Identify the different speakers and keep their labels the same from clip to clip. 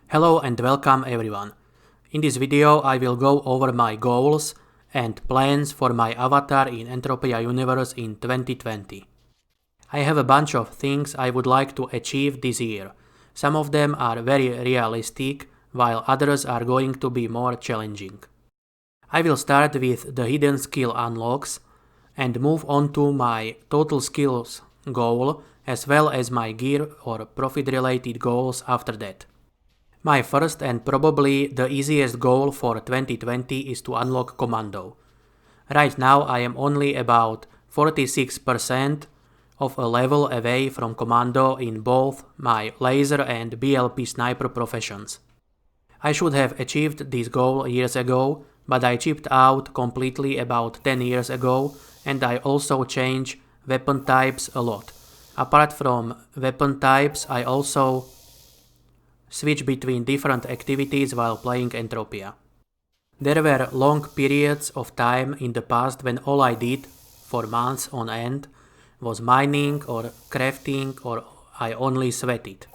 Speaker 1: Hello and welcome everyone. In this video I will go over my goals and plans for my avatar in Entropia Universe in 2020. I have a bunch of things I would like to achieve this year. Some of them are very realistic, while others are going to be more challenging. I will start with the hidden skill unlocks and move on to my total skills goal as well as my gear or profit related goals after that. My first and probably the easiest goal for 2020 is to unlock commando. Right now I am only about 46% of a level away from commando in both my laser and BLP sniper professions. I should have achieved this goal years ago, but I chipped out completely about 10 years ago, and I also changed weapon types a lot. Apart from weapon types, I also switch between different activities while playing Entropia. There were long periods of time in the past when all I did for months on end was mining or crafting, or I only sweated.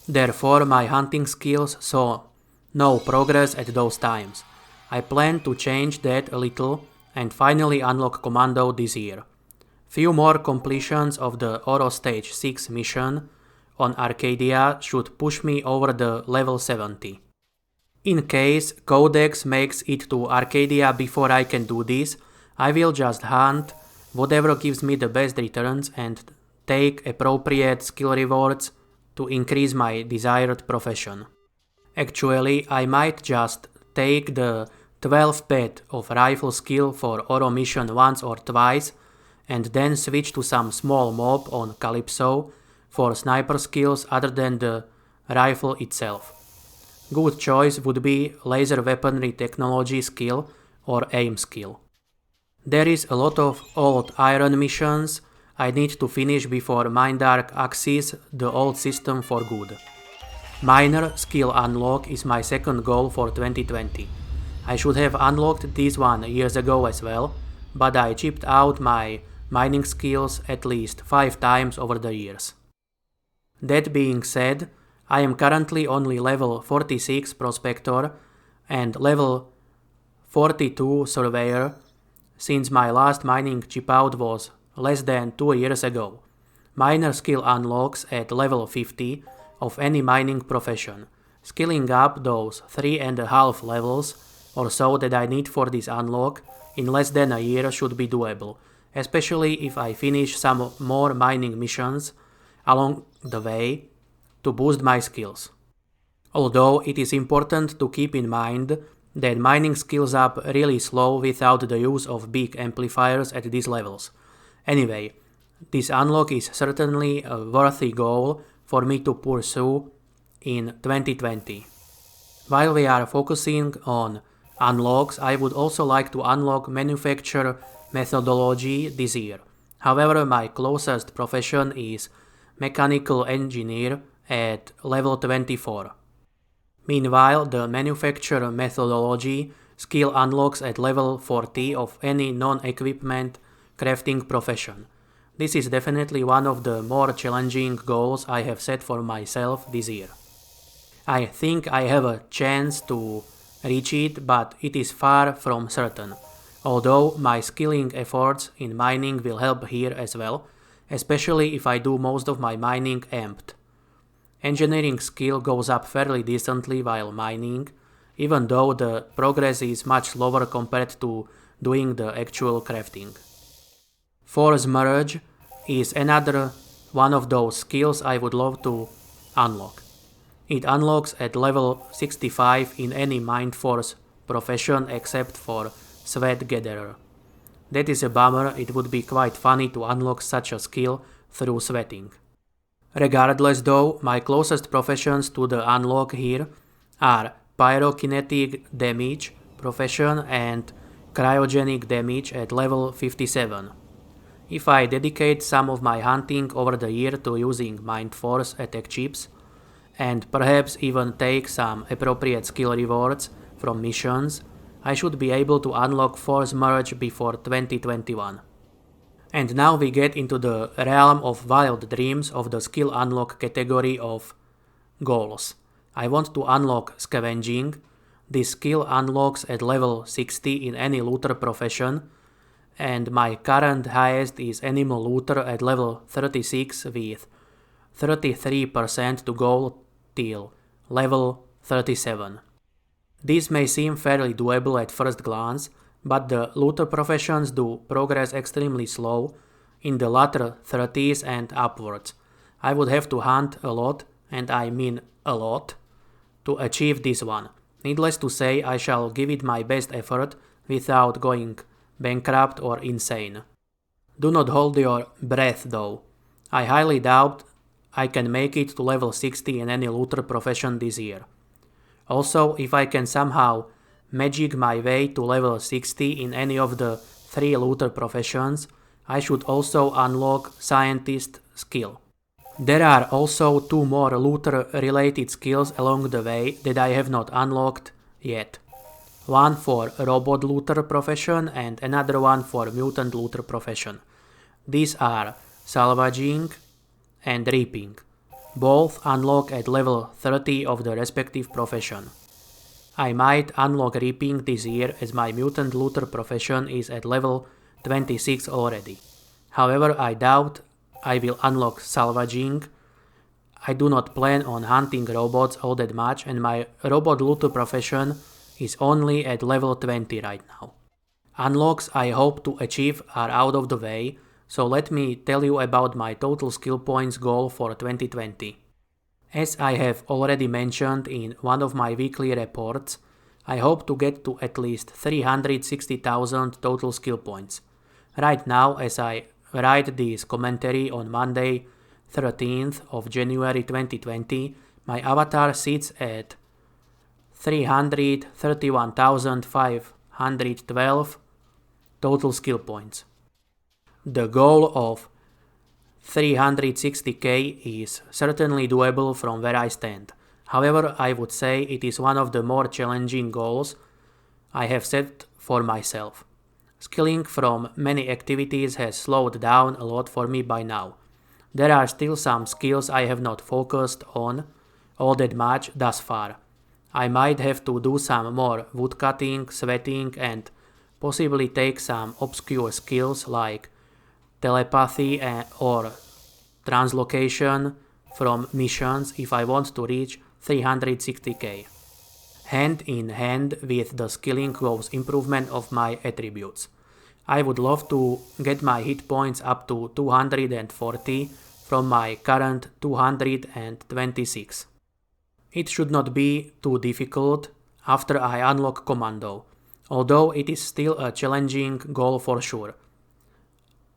Speaker 1: Therefore my hunting skills saw no progress at those times. I plan to change that a little and finally unlock commando this year. Few more completions of the Oro Stage 6 mission on Arcadia should push me over the level 70. In case Codex makes it to Arcadia before I can do this, I will just hunt whatever gives me the best returns and take appropriate skill rewards to increase my desired profession. Actually, I might just take the 12 pet of rifle skill for Oro mission once or twice and then switch to some small mob on Calypso for sniper skills other than the rifle itself. Good choice would be laser weaponry technology skill or aim skill. There is a lot of old iron missions I need to finish before Mindark axes the old system for good. Miner skill unlock is my second goal for 2020. I should have unlocked this one years ago as well, but I chipped out my mining skills at least 5 times over the years. That being said, I am currently only level 46 Prospector and level 42 Surveyor since my last mining chip out was less than 2 years ago. Miner skill unlocks at level 50 of any mining profession. Skilling up those 3.5 levels or so that I need for this unlock in less than a year should be doable, especially if I finish some more mining missions along the way to boost my skills. Although it is important to keep in mind that mining skills up really slow without the use of big amplifiers at these levels. Anyway, this unlock is certainly a worthy goal for me to pursue in 2020. While we are focusing on unlocks, I would also like to unlock manufacture methodology this year. However, my closest profession is mechanical engineer at level 24. Meanwhile, the manufacture methodology skill unlocks at level 40 of any non-equipment crafting profession. This is definitely one of the more challenging goals I have set for myself this year. I think I have a chance to reach it, but it is far from certain, although my skilling efforts in mining will help here as well, especially if I do most of my mining amped. Engineering skill goes up fairly decently while mining, even though the progress is much slower compared to doing the actual crafting. Force merge is another one of those skills I would love to unlock. It unlocks at level 65 in any Mind Force profession except for Sweat Gatherer. That is a bummer, it would be quite funny to unlock such a skill through sweating. Regardless though, my closest professions to the unlock here are Pyrokinetic Damage profession and Cryogenic Damage at level 57. If I dedicate some of my hunting over the year to using Mind Force attack chips, and perhaps even take some appropriate skill rewards from missions, I should be able to unlock Force Merge before 2021. And now we get into the realm of wild dreams of the skill unlock category of goals. I want to unlock Scavenging. This skill unlocks at level 60 in any looter profession, and my current highest is Animal Looter at level 36 with 33% to go till level 37. This may seem fairly doable at first glance, but the looter professions do progress extremely slow in the latter 30s and upwards. I would have to hunt a lot, and I mean a lot, to achieve this one. Needless to say, I shall give it my best effort without going bankrupt or insane. Do not hold your breath though. I highly doubt I can make it to level 60 in any looter profession this year. Also, if I can somehow magic my way to level 60 in any of the 3 looter professions, I should also unlock Scientist skill. There are also 2 more looter related skills along the way that I have not unlocked yet. One for Robot Looter profession and another one for Mutant Looter profession. These are Salvaging and Reaping. Both unlock at level 30 of the respective profession. I might unlock Reaping this year as my Mutant Looter profession is at level 26 already. However, I doubt I will unlock Salvaging. I do not plan on hunting robots all that much, and my Robot Looter profession is only at level 20 right now. Unlocks I hope to achieve are out of the way, so let me tell you about my total skill points goal for 2020. As I have already mentioned in one of my weekly reports, I hope to get to at least 360,000 total skill points. Right now, as I write this commentary on Monday 13th of January 2020, my avatar sits at 331,512 total skill points. The goal of 360k is certainly doable from where I stand. However, I would say it is one of the more challenging goals I have set for myself. Skilling from many activities has slowed down a lot for me by now. There are still some skills I have not focused on all that much thus far. I might have to do some more woodcutting, sweating, and possibly take some obscure skills like telepathy or translocation from missions if I want to reach 360k. Hand in hand with the skilling goes improvement of my attributes. I would love to get my hit points up to 240 from my current 226. It should not be too difficult after I unlock commando, although it is still a challenging goal for sure.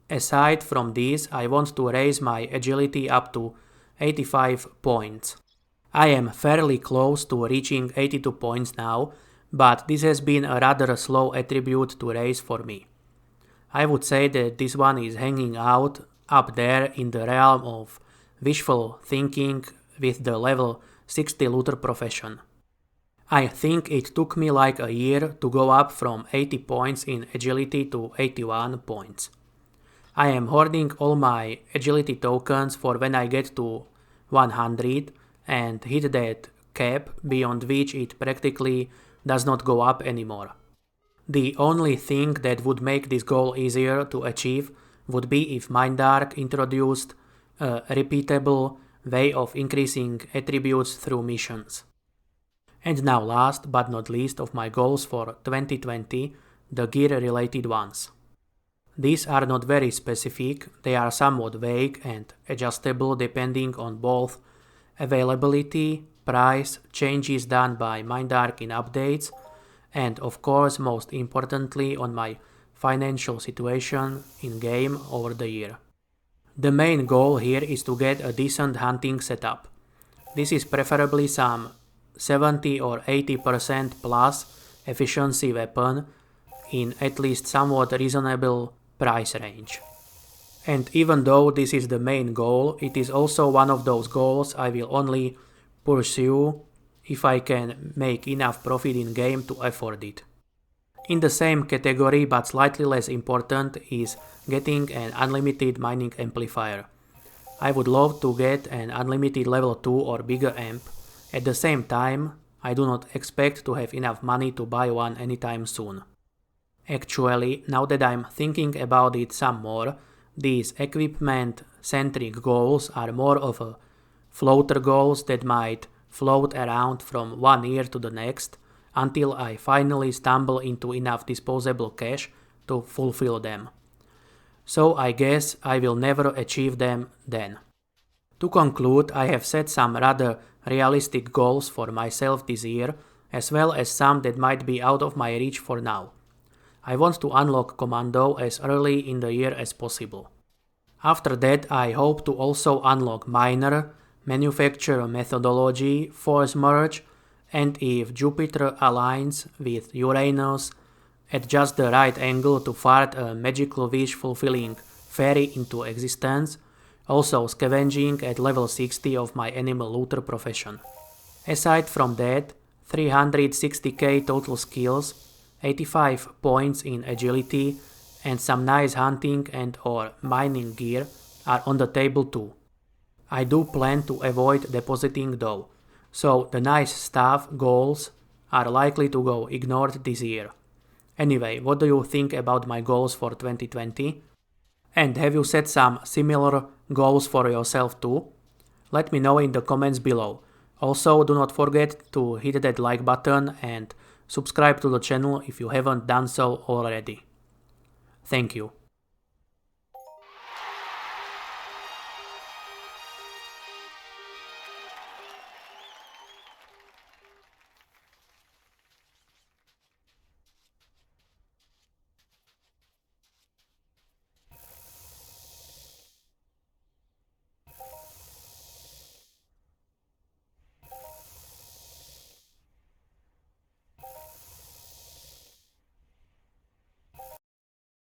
Speaker 1: Aside from this, I want to raise my agility up to 85 points. I am fairly close to reaching 82 points now, but this has been a rather slow attribute to raise for me. I would say that this one is hanging out up there in the realm of wishful thinking with the level 60 looter profession. I think it took me like a year to go up from 80 points in agility to 81 points. I am hoarding all my agility tokens for when I get to 100 and hit that cap beyond which it practically does not go up anymore. The only thing that would make this goal easier to achieve would be if Mindark introduced a repeatable way of increasing attributes through missions. And now last but not least of my goals for 2020, the gear related ones. These are not very specific, they are somewhat vague and adjustable depending on both availability, price, changes done by Mindark in updates, and of course most importantly on my financial situation in game over the year. The main goal here is to get a decent hunting setup. This is preferably some 70 or 80% plus efficiency weapon in at least somewhat reasonable price range. And even though this is the main goal, it is also one of those goals I will only pursue if I can make enough profit in game to afford it. In the same category but slightly less important is getting an unlimited mining amplifier. I would love to get an unlimited level 2 or bigger amp At the same time, I do not expect to have enough money to buy one anytime soon. Actually, now that I'm thinking about it some more, these equipment-centric goals are more of a floater goals that might float around from one year to the next until I finally stumble into enough disposable cash to fulfill them. So I guess I will never achieve them then. To conclude, I have set some rather realistic goals for myself this year, as well as some that might be out of my reach for now. I want to unlock Commando as early in the year as possible. After that, I hope to also unlock Miner, Manufacture Methodology, Force Merge, and if Jupiter aligns with Uranus at just the right angle to fart a magical wish fulfilling fairy into existence, also Scavenging at level 60 of my animal looter profession. Aside from that, 360k total skills, 85 points in agility, and some nice hunting and or mining gear are on the table too. I do plan to avoid depositing though, so the nice stuff goals are likely to go ignored this year. Anyway, what do you think about my goals for 2020? And have you set some similar goals for yourself too? Let me know in the comments below. Also, do not forget to hit that like button and subscribe to the channel if you haven't done so already. Thank you.